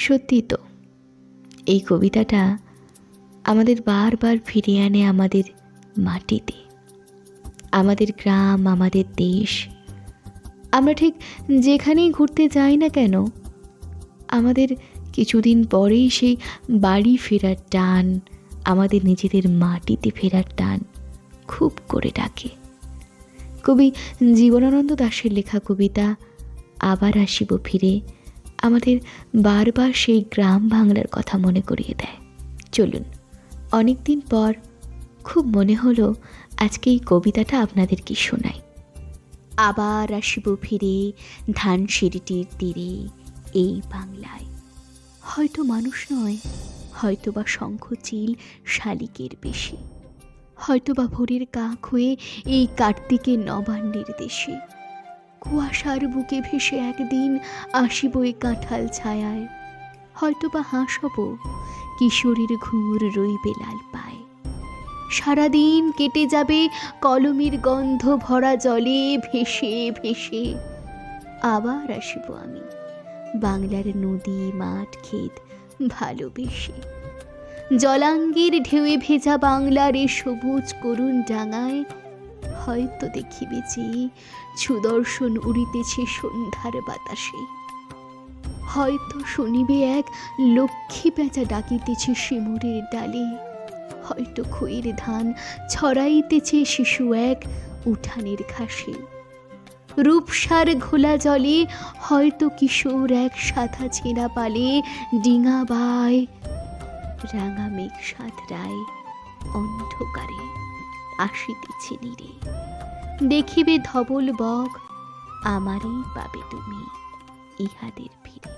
সত্যি তো, এই কবিতাটা আমাদের বারবার ফিরিয়ে আনে আমাদের মাটিতে, আমাদের গ্রাম, আমাদের দেশ। আমরা ঠিক যেখানেই ঘুরতে যাই না কেন, আমাদের কিছুদিন পরেই সেই বাড়ি ফেরার টান, আমাদের নিজেদের মাটিতে ফেরার টান খুব করে ডাকে। কবি জীবনানন্দ দাশের লেখা কবিতা আবার আসিব ফিরে আমাদের বারবার সেই গ্রাম বাংলার কথা মনে করিয়ে দেয়। চলুন, অনেক দিন পর খুব মনে হলো আজকে এই কবিতাটা আপনাদেরকে শোনাই। আবার আসিব ফিরে ধানসিঁড়িটির তীরে এই বাংলায়, হয়তো মানুষ নয়, হয়তো বা শঙ্খচিল শালিকের বেশি, হয়তো বা ভোরের কাক হয়ে এই কার্তিকের নবান্নের দেশে, কুয়াশার বুকে ভেসে একদিন আসিব এই কাঁঠাল ছায়ায়, হয়তো বা হাঁস হব, কিশোরীর ঘুর রইবে লাল পায়। সারাদিন কেটে যাবে কলমের গন্ধ ভরা জলে ভেসে ভেসে। আবার আসিব আমি বাংলার নদী মাঠ ক্ষেত ভালোবেসে, জলাঙ্গের ঢেউয়ে ভেজা বাংলার এ সবুজ করুণ ডাঙায়, হয়তো দেখিবে যে সুদর্শন উড়িতেছে সন্ধ্যার বাতাসে, হয়তো শুনিবে এক লক্ষ্মী পেঁচা ডাকিতেছে শিমুরের ডালে, হয়তো খইয়ের ধান ছড়াইতেছে শিশু এক উঠানের ঘাসে, রূপসার ঘোলা জলে হয়তো কিশোর এক সাদা ছেঁড়া পালে ডিঙা বায়, রাঙা মেঘ সাঁতরায় অন্ধকারে আসিতেছে নীরে, দেখিবে ধবল বক আমারই পাবে তুমি ইহাদের ভিড়ে।